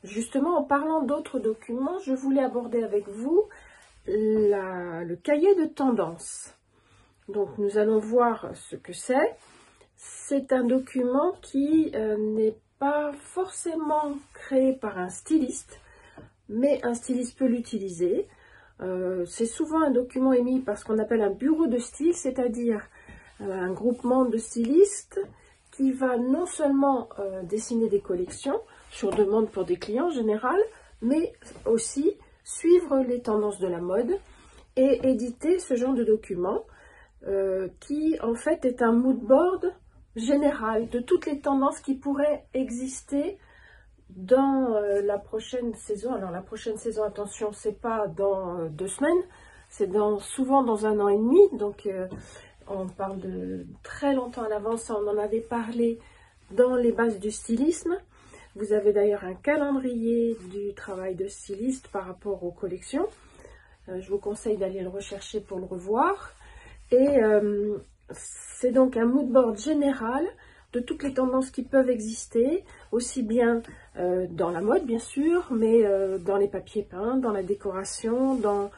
Justement, en parlant d'autres documents, je voulais aborder avec vous le cahier de tendance. Donc, nous allons voir ce que c'est. C'est un document qui n'est pas forcément créé par un styliste, mais un styliste peut l'utiliser. C'est souvent un document émis par ce qu'on appelle un bureau de style, c'est-à-dire un groupement de stylistes qui va non seulement dessiner des collections sur demande pour des clients en général, mais aussi suivre les tendances de la mode et éditer ce genre de document qui en fait est un mood board général de toutes les tendances qui pourraient exister dans la prochaine saison. Alors la prochaine saison, attention, c'est pas dans 2 semaines, c'est souvent dans 1 an et demi, donc on parle de très longtemps à l'avance. On en avait parlé dans les bases du stylisme. Vous avez d'ailleurs un calendrier du travail de styliste par rapport aux collections. Je vous conseille d'aller le rechercher pour le revoir. Et c'est donc un mood board général de toutes les tendances qui peuvent exister, aussi bien dans la mode bien sûr, mais dans les papiers peints, dans la décoration, dans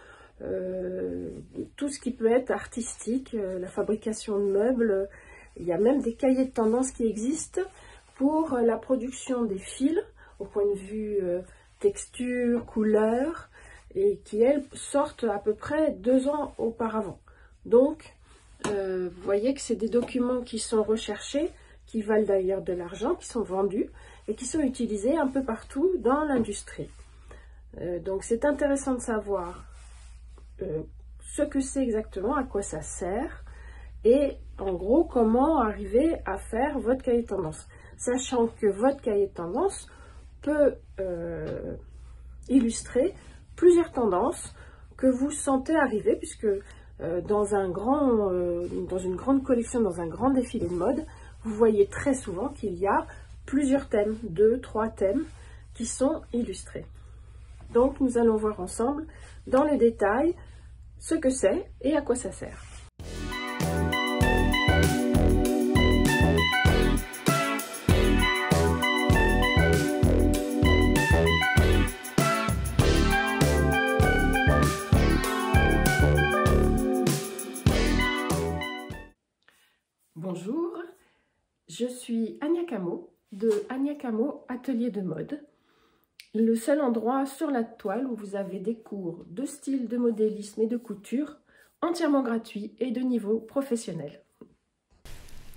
tout ce qui peut être artistique, la fabrication de meubles. Il y a même des cahiers de tendance qui existent pour la production des fils au point de vue texture, couleur, et qui elles sortent à peu près 2 ans auparavant. Donc vous voyez que c'est des documents qui sont recherchés, qui valent d'ailleurs de l'argent, qui sont vendus et qui sont utilisés un peu partout dans l'industrie. Donc c'est intéressant de savoir ce que c'est exactement, à quoi ça sert et en gros comment arriver à faire votre cahier de tendance. Sachant que votre cahier de tendance peut illustrer plusieurs tendances que vous sentez arriver, puisque dans une grande collection, dans un grand défilé de mode, vous voyez très souvent qu'il y a plusieurs thèmes, 2, 3 thèmes qui sont illustrés. Donc nous allons voir ensemble dans les détails ce que c'est et à quoi ça sert. Bonjour, je suis Ania Camo de Ania Camo Atelier de Mode, le seul endroit sur la toile où vous avez des cours de style, de modélisme et de couture entièrement gratuits et de niveau professionnel.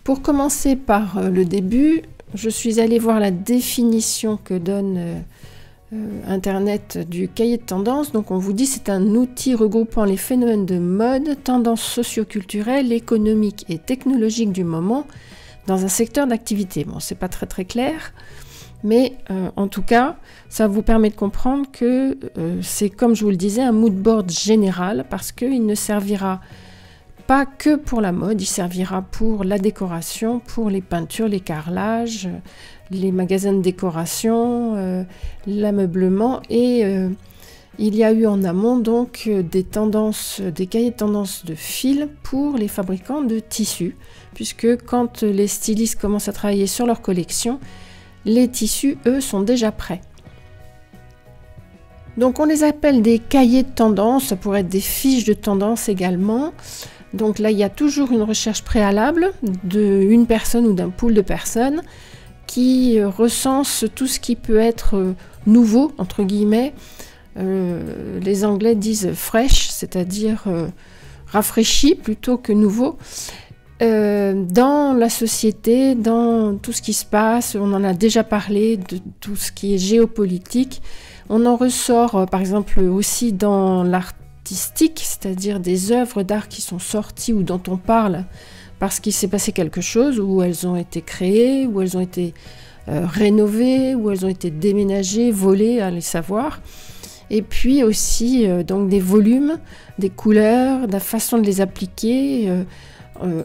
Pour commencer par le début, je suis allée voir la définition que donne Internet du cahier de tendance. Donc on vous dit c'est un outil regroupant les phénomènes de mode, tendances socio-culturelles, économiques et technologiques du moment dans un secteur d'activité. Bon, c'est pas très clair, mais en tout cas, ça vous permet de comprendre que c'est, comme je vous le disais, un mood board général, parce qu'il ne servira pas que pour la mode, il servira pour la décoration, pour les peintures, les carrelages, les magasins de décoration, l'ameublement, et il y a eu en amont donc des cahiers de tendance de fil pour les fabricants de tissus, puisque quand les stylistes commencent à travailler sur leur collection, les tissus, eux, sont déjà prêts. Donc on les appelle des cahiers de tendance, ça pourrait être des fiches de tendance également. Donc là, il y a toujours une recherche préalable d'une personne ou d'un pool de personnes qui recense tout ce qui peut être nouveau, entre guillemets. Les Anglais disent fresh, c'est-à-dire rafraîchi plutôt que nouveau. Dans la société, dans tout ce qui se passe, on en a déjà parlé, de tout ce qui est géopolitique. On en ressort par exemple aussi dans l'artistique, c'est-à-dire des œuvres d'art qui sont sorties ou dont on parle parce qu'il s'est passé quelque chose, où elles ont été créées, où elles ont été rénovées, où elles ont été déménagées, volées, à les savoir. Et puis aussi donc des volumes, des couleurs, la façon de les appliquer,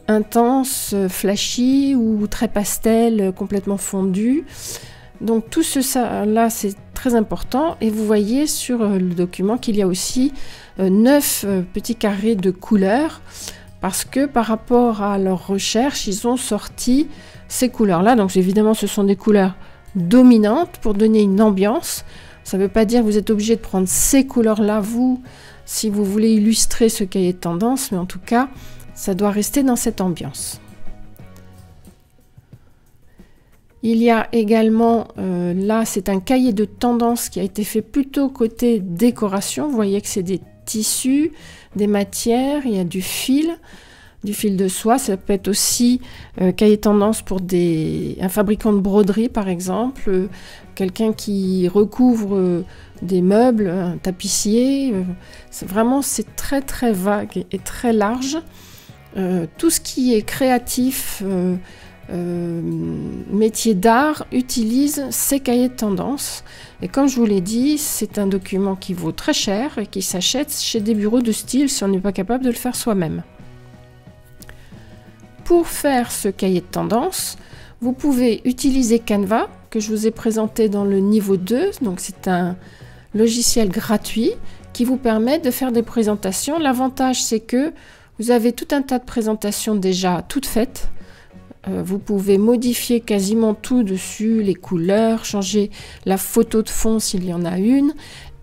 intense, flashy ou très pastel, complètement fondu. Donc tout ça là, c'est très important. Et vous voyez sur le document qu'il y a aussi 9 petits carrés de couleurs, parce que par rapport à leur recherche, ils ont sorti ces couleurs-là. Donc évidemment, ce sont des couleurs dominantes pour donner une ambiance. Ça ne veut pas dire que vous êtes obligé de prendre ces couleurs-là, vous, si vous voulez illustrer ce cahier de tendance, mais en tout cas, ça doit rester dans cette ambiance. Il y a également, là, c'est un cahier de tendance qui a été fait plutôt côté décoration. Vous voyez que c'est des tissus, des matières, il y a du fil de soie. Ça peut être aussi cahier de tendance pour un fabricant de broderie, par exemple, quelqu'un qui recouvre des meubles, un tapissier. C'est très très vague et très large. Tout ce qui est créatif, métier d'art, utilise ces cahiers de tendance. Et comme je vous l'ai dit, c'est un document qui vaut très cher et qui s'achète chez des bureaux de style si on n'est pas capable de le faire soi-même. Pour faire ce cahier de tendance, vous pouvez utiliser Canva, que je vous ai présenté dans le niveau 2. Donc c'est un logiciel gratuit qui vous permet de faire des présentations. L'avantage, c'est que vous avez tout un tas de présentations déjà toutes faites. Vous pouvez modifier quasiment tout dessus, les couleurs, changer la photo de fond s'il y en a une.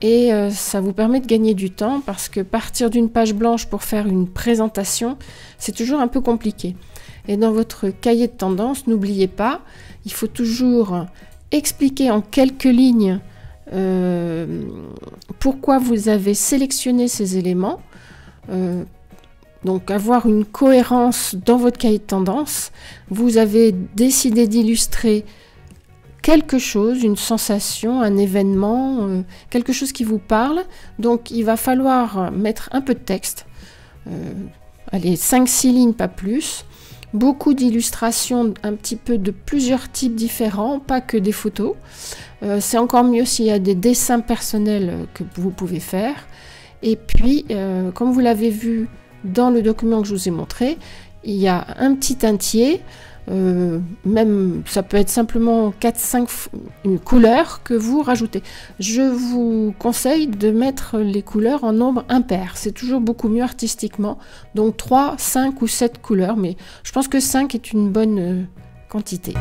Et ça vous permet de gagner du temps parce que partir d'une page blanche pour faire une présentation, c'est toujours un peu compliqué. Et dans votre cahier de tendance, n'oubliez pas, il faut toujours expliquer en quelques lignes pourquoi vous avez sélectionné ces éléments. Donc avoir une cohérence dans votre cahier de tendance. Vous avez décidé d'illustrer quelque chose, une sensation, un événement, quelque chose qui vous parle. Donc il va falloir mettre un peu de texte, allez, 5-6 lignes, pas plus. Beaucoup d'illustrations, un petit peu de plusieurs types différents, pas que des photos. C'est encore mieux s'il y a des dessins personnels que vous pouvez faire. Et puis, comme vous l'avez vu dans le document que je vous ai montré, il y a un petit teintier, même ça peut être simplement 4-5 couleurs que vous rajoutez. Je vous conseille de mettre les couleurs en nombre impair, c'est toujours beaucoup mieux artistiquement, donc 3, 5 ou 7 couleurs, mais je pense que 5 est une bonne quantité.